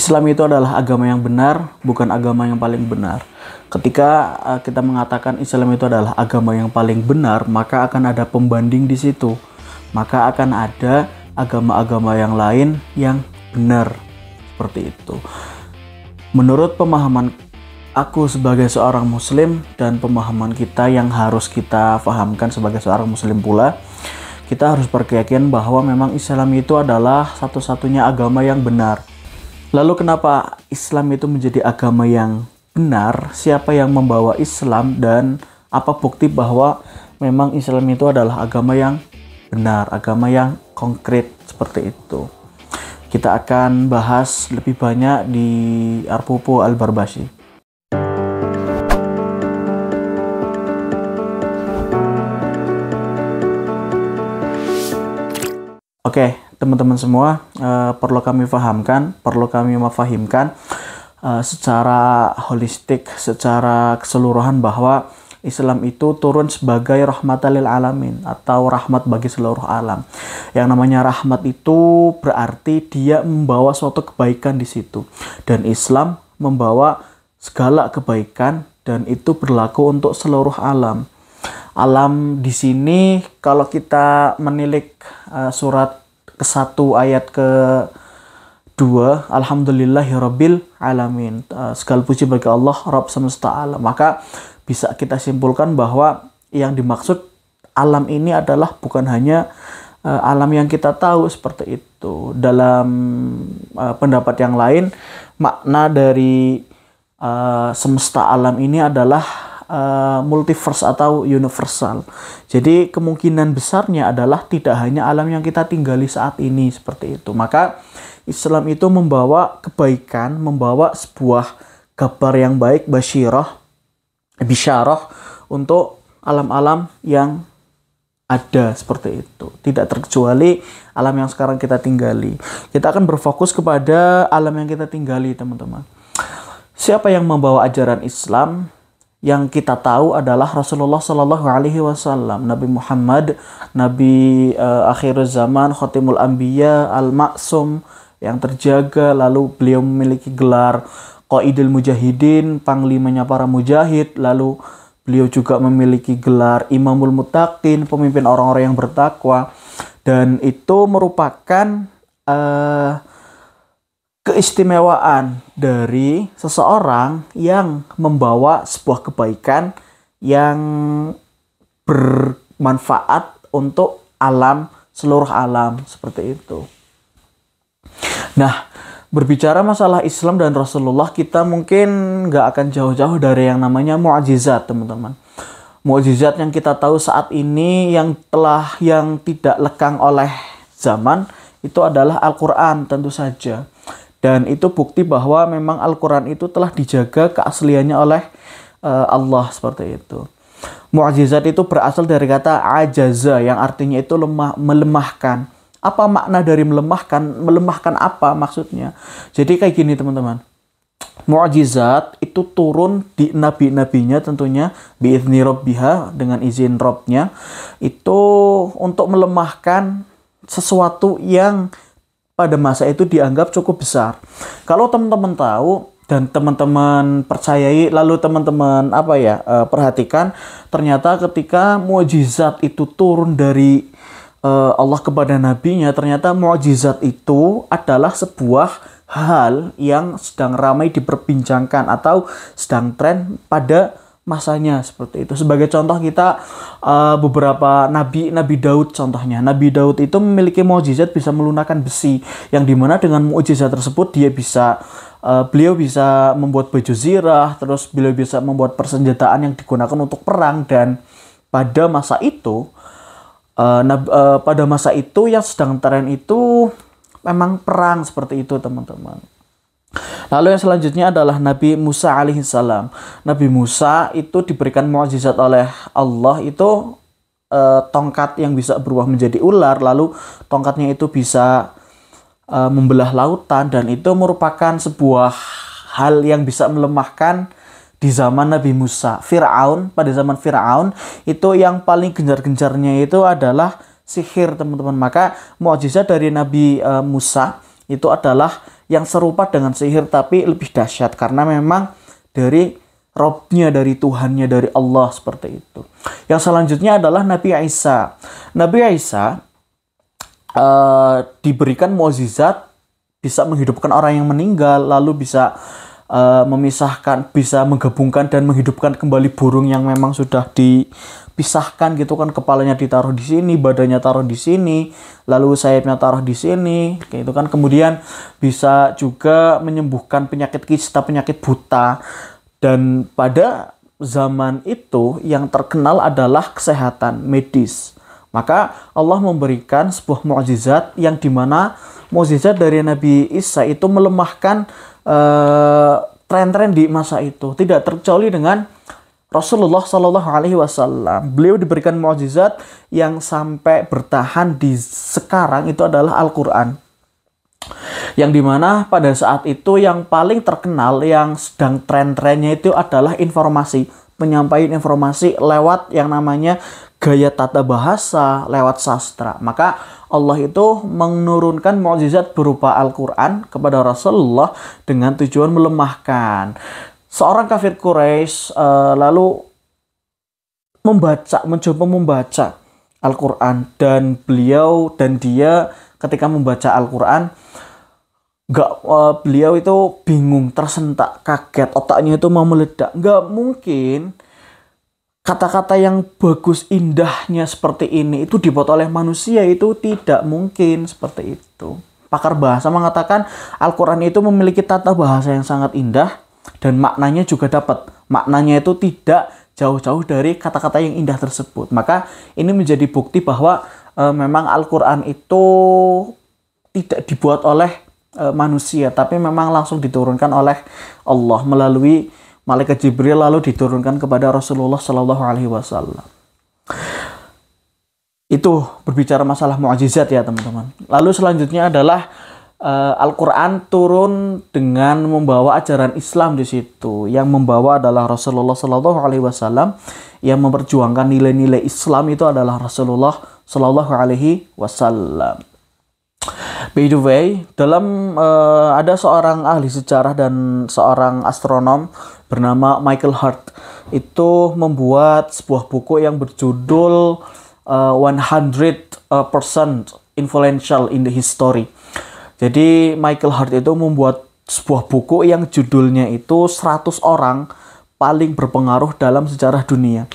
Islam itu adalah agama yang benar, bukan agama yang paling benar. Ketika kita mengatakan Islam itu adalah agama yang paling benar, maka akan ada pembanding di situ. Maka akan ada agama-agama yang lain yang benar. Seperti itu. Menurut pemahaman aku sebagai seorang muslim dan pemahaman kita yang harus kita pahamkan sebagai seorang muslim pula, kita harus berkeyakinan bahwa memang Islam itu adalah satu-satunya agama yang benar. Lalu kenapa Islam itu menjadi agama yang benar? Siapa yang membawa Islam dan apa bukti bahwa memang Islam itu adalah agama yang benar, agama yang konkret seperti itu. Kita akan bahas lebih banyak di Arpupu Al-Barbashi. Oke, teman-teman semua, perlu kami mafahimkan secara holistik, secara keseluruhan bahwa Islam itu turun sebagai rahmatan lil alamin atau rahmat bagi seluruh alam. Yang namanya rahmat itu berarti dia membawa suatu kebaikan di situ. Dan Islam membawa segala kebaikan dan itu berlaku untuk seluruh alam. Alam di sini kalau kita menilik surat ke-1 ayat ke-2, alhamdulillahirabbil alamin. Segala puji bagi Allah Rabb semesta alam. Maka bisa kita simpulkan bahwa yang dimaksud alam ini adalah bukan hanya alam yang kita tahu seperti itu. Dalam pendapat yang lain, makna dari semesta alam ini adalah multiverse atau universal. Jadi kemungkinan besarnya adalah tidak hanya alam yang kita tinggali saat ini seperti itu. Maka Islam itu membawa kebaikan, membawa sebuah kabar yang baik, bisyarah untuk alam-alam yang ada seperti itu. Tidak terkecuali alam yang sekarang kita tinggali. Kita akan berfokus kepada alam yang kita tinggali, teman-teman. Siapa yang membawa ajaran Islam? Yang kita tahu adalah Rasulullah Shallallahu Alaihi Wasallam, Nabi Muhammad, Nabi akhir zaman, Khotimul Anbiya, Al-Ma'sum yang terjaga. Lalu beliau memiliki gelar Qaidul Mujahidin, panglimanya para mujahid. Lalu beliau juga memiliki gelar Imamul Muttaqin, pemimpin orang-orang yang bertakwa. Dan itu merupakan keistimewaan dari seseorang yang membawa sebuah kebaikan yang bermanfaat untuk alam, seluruh alam seperti itu. Nah, berbicara masalah Islam dan Rasulullah, kita mungkin nggak akan jauh-jauh dari yang namanya mukjizat, teman-teman. Mukjizat yang kita tahu saat ini yang tidak lekang oleh zaman itu adalah Al-Quran tentu saja. Dan itu bukti bahwa memang Al-Quran itu telah dijaga keasliannya oleh Allah seperti itu. Mukjizat itu berasal dari kata ajaza yang artinya itu melemahkan. Apa makna dari melemahkan? Melemahkan apa maksudnya? Jadi kayak gini, teman-teman. Mukjizat itu turun di nabi-nabinya tentunya biizni rabbiha, dengan izin Rabbnya, itu untuk melemahkan sesuatu yang pada masa itu dianggap cukup besar. Kalau teman-teman tahu dan teman-teman percayai, lalu teman-teman perhatikan, ternyata ketika mukjizat itu turun dari Allah kepada nabinya, ternyata mukjizat itu adalah sebuah hal yang sedang ramai diperbincangkan atau sedang tren pada masanya seperti itu. Sebagai contoh kita beberapa Nabi Daud contohnya. Nabi Daud itu memiliki mukjizat bisa melunakkan besi, yang dimana dengan mukjizat tersebut beliau bisa membuat baju zirah, terus beliau bisa membuat persenjataan yang digunakan untuk perang. Dan pada masa itu yang sedang tren itu memang perang seperti itu, teman-teman. Lalu yang selanjutnya adalah Nabi Musa alaihissalam. Nabi Musa itu diberikan mukjizat oleh Allah itu tongkat yang bisa berubah menjadi ular, lalu tongkatnya itu bisa membelah lautan, dan itu merupakan sebuah hal yang bisa melemahkan di zaman Nabi Musa. Pada zaman Fir'aun itu yang paling gencar-gencarnya itu adalah sihir, teman-teman. Maka mukjizat dari Nabi Musa itu adalah yang serupa dengan sihir tapi lebih dahsyat karena memang dari Robnya, dari Tuhannya, dari Allah, seperti itu. Yang selanjutnya adalah Nabi Isa. Nabi Isa diberikan mukjizat bisa menghidupkan orang yang meninggal, lalu bisa memisahkan, bisa menggabungkan dan menghidupkan kembali burung yang memang sudah dipisahkan gitu kan, kepalanya ditaruh di sini, badannya taruh di sini, lalu sayapnya taruh di sini, kayak itu kan. Kemudian bisa juga menyembuhkan penyakit kista, penyakit buta. Dan pada zaman itu yang terkenal adalah kesehatan medis. Maka Allah memberikan sebuah mukjizat yang dimana mukjizat dari Nabi Isa itu melemahkan tren-tren di masa itu. Tidak terkecuali dengan Rasulullah Shallallahu Alaihi Wasallam. Beliau diberikan mukjizat yang sampai bertahan di sekarang itu adalah Al-Quran. Yang dimana pada saat itu yang paling terkenal, yang sedang tren-trennya itu adalah informasi. Penyampaian informasi lewat yang namanya gaya tata bahasa, lewat sastra. Maka Allah itu menurunkan mukjizat berupa Al-Quran kepada Rasulullah dengan tujuan melemahkan. Seorang kafir Quraisy lalu mencoba membaca Al-Quran, dan dia ketika membaca Al-Quran, beliau itu bingung, tersentak, kaget, otaknya itu mau meledak. Nggak mungkin kata-kata yang bagus, indahnya seperti ini itu dibuat oleh manusia, itu tidak mungkin seperti itu. Pakar bahasa mengatakan Al-Quran itu memiliki tata bahasa yang sangat indah, dan maknanya juga dapat. Maknanya itu tidak jauh-jauh dari kata-kata yang indah tersebut. Maka ini menjadi bukti bahwa memang Al-Quran itu tidak dibuat oleh manusia, tapi memang langsung diturunkan oleh Allah melalui malaikat Jibril, lalu diturunkan kepada Rasulullah Shallallahu Alaihi Wasallam. Itu berbicara masalah mukjizat ya teman-teman. Lalu selanjutnya adalah Al-Quran turun dengan membawa ajaran Islam di situ. Yang membawa adalah Rasulullah Shallallahu Alaihi Wasallam. Yang memperjuangkan nilai-nilai Islam itu adalah Rasulullah Shallallahu Alaihi Wasallam. By the way, ada seorang ahli sejarah dan seorang astronom bernama Michael Hart. Itu membuat sebuah buku yang berjudul 100% Influential in the History. Jadi Michael Hart itu membuat sebuah buku yang judulnya itu 100 orang paling berpengaruh dalam sejarah dunia.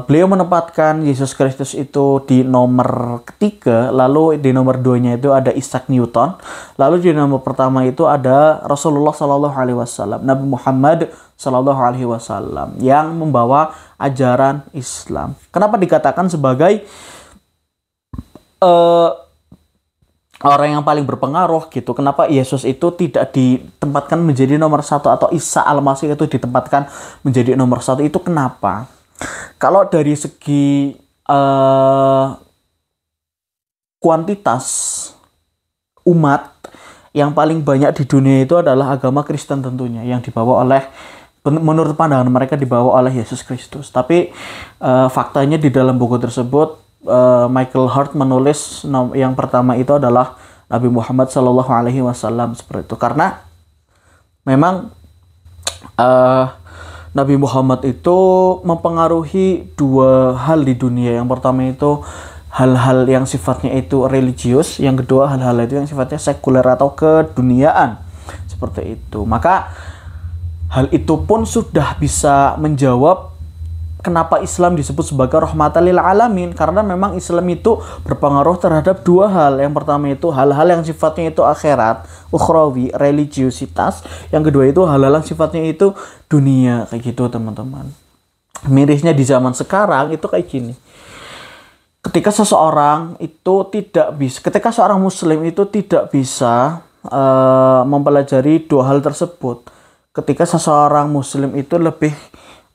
Beliau menempatkan Yesus Kristus itu di nomor ketiga, lalu di nomor 2-nya itu ada Isaac Newton, lalu di nomor pertama itu ada Rasulullah Shallallahu Alaihi Wasallam, Nabi Muhammad Shallallahu Alaihi Wasallam yang membawa ajaran Islam. Kenapa dikatakan sebagai orang yang paling berpengaruh gitu? Kenapa Yesus itu tidak ditempatkan menjadi nomor 1 atau Isa Al-Masih itu ditempatkan menjadi nomor 1? Itu kenapa? Kalau dari segi kuantitas umat, yang paling banyak di dunia itu adalah agama Kristen tentunya, yang dibawa oleh, menurut pandangan mereka dibawa oleh Yesus Kristus. Tapi faktanya di dalam buku tersebut Michael Hart menulis yang pertama itu adalah Nabi Muhammad Shallallahu Alaihi Wasallam, seperti itu. Karena memang Nabi Muhammad itu mempengaruhi dua hal di dunia. Yang pertama itu hal-hal yang sifatnya itu religius, yang kedua hal-hal itu yang sifatnya sekuler atau keduniaan, seperti itu. Maka hal itu pun sudah bisa menjawab kenapa Islam disebut sebagai rahmatan lil alamin, karena memang Islam itu berpengaruh terhadap dua hal. Yang pertama itu hal-hal yang sifatnya itu akhirat, ukhrawi, religiusitas. Yang kedua itu hal-hal yang sifatnya itu dunia, kayak gitu teman-teman. Mirisnya di zaman sekarang itu kayak gini. Ketika seseorang muslim itu tidak bisa mempelajari dua hal tersebut. Ketika seseorang muslim itu lebih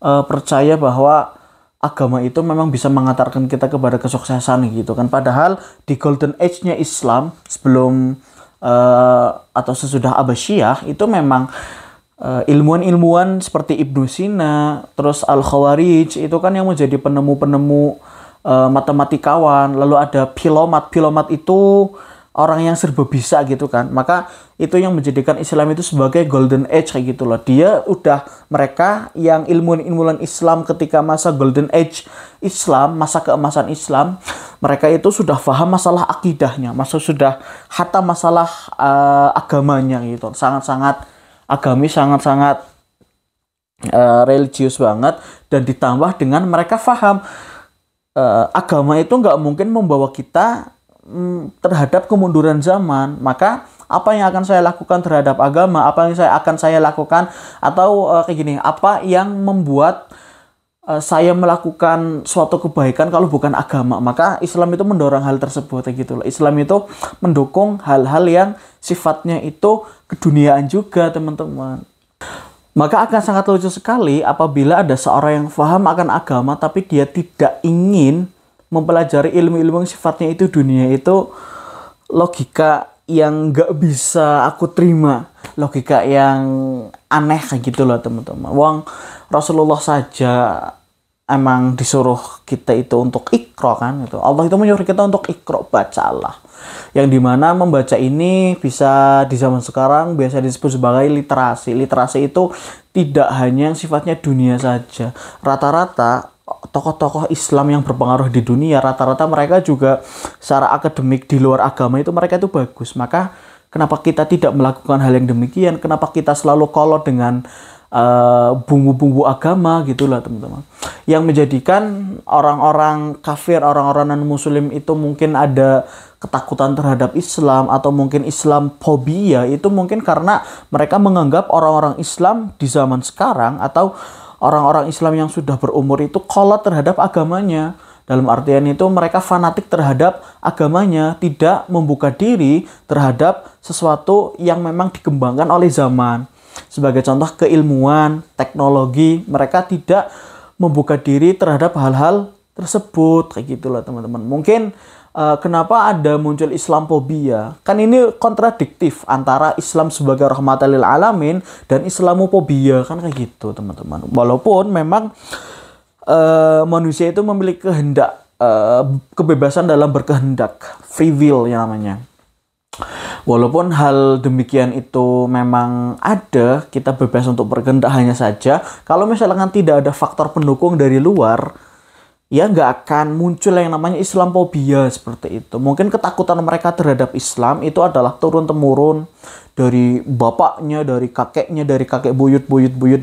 percaya bahwa agama itu memang bisa mengantarkan kita kepada kesuksesan gitu kan. Padahal di golden age-nya Islam sebelum atau sesudah Abbasiyah itu memang ilmuwan-ilmuwan seperti Ibnu Sina, terus Al-Khawarij itu kan yang menjadi penemu-penemu matematikawan. Lalu ada Pilomat itu orang yang serba bisa gitu kan. Maka itu yang menjadikan Islam itu sebagai golden age kayak gitu loh. Dia udah, mereka yang ilmuwan Islam ketika masa golden age Islam, masa keemasan Islam, mereka itu sudah paham masalah akidahnya, sudah hatam masalah agamanya gitu. Sangat-sangat agamis, sangat-sangat religius banget, dan ditambah dengan mereka paham agama itu nggak mungkin membawa kita terhadap kemunduran zaman. Maka apa yang akan saya lakukan terhadap agama, apa yang akan saya lakukan, atau kayak gini, apa yang membuat saya melakukan suatu kebaikan kalau bukan agama. Maka Islam itu mendorong hal tersebut kayak gitu loh. Islam itu mendukung hal-hal yang sifatnya itu keduniaan juga, teman-teman. Maka akan sangat lucu sekali apabila ada seorang yang paham akan agama tapi dia tidak ingin mempelajari ilmu-ilmu yang sifatnya itu dunia. Itu logika yang gak bisa aku terima, logika yang aneh kayak gitu loh, teman-teman. Wong Rasulullah saja emang disuruh kita itu untuk ikro kan gitu. Allah itu menyuruh kita untuk ikro, bacalah. Yang dimana membaca ini bisa di zaman sekarang biasa disebut sebagai literasi. Literasi itu tidak hanya yang sifatnya dunia saja. Rata-rata tokoh-tokoh Islam yang berpengaruh di dunia, rata-rata mereka juga secara akademik di luar agama itu mereka itu bagus. Maka kenapa kita tidak melakukan hal yang demikian? Kenapa kita selalu kolot dengan bumbu-bumbu agama gitulah, teman-teman. Yang menjadikan orang-orang kafir, orang-orang non-muslim itu mungkin ada ketakutan terhadap Islam, atau mungkin Islam fobia, itu mungkin karena mereka menganggap orang-orang Islam di zaman sekarang atau orang-orang Islam yang sudah berumur itu kolot terhadap agamanya. Dalam artian itu mereka fanatik terhadap agamanya, tidak membuka diri terhadap sesuatu yang memang dikembangkan oleh zaman. Sebagai contoh keilmuan, teknologi, mereka tidak membuka diri terhadap hal-hal tersebut kayak gitulah, teman-teman. Mungkin kenapa ada muncul Islamfobia? Kan ini kontradiktif antara Islam sebagai rahmatan lil alamin dan Islamofobia kan kayak gitu, teman-teman. Walaupun memang manusia itu memiliki kehendak, kebebasan dalam berkehendak, free will yang namanya. Walaupun hal demikian itu memang ada, kita bebas untuk berkehendak, hanya saja kalau misalkan tidak ada faktor pendukung dari luar, ya nggak akan muncul yang namanya Islamfobia seperti itu. Mungkin ketakutan mereka terhadap Islam itu adalah turun-temurun dari bapaknya, dari kakeknya, dari kakek buyut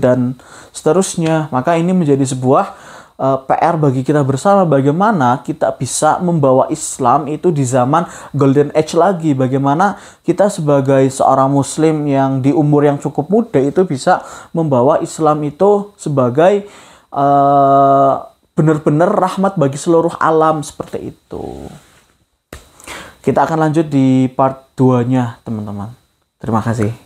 dan seterusnya. Maka ini menjadi sebuah PR bagi kita bersama, bagaimana kita bisa membawa Islam itu di zaman golden age lagi. Bagaimana kita sebagai seorang muslim yang di umur yang cukup muda itu bisa membawa Islam itu sebagai benar-benar rahmat bagi seluruh alam, seperti itu. Kita akan lanjut di part 2-nya, teman-teman. Terima kasih.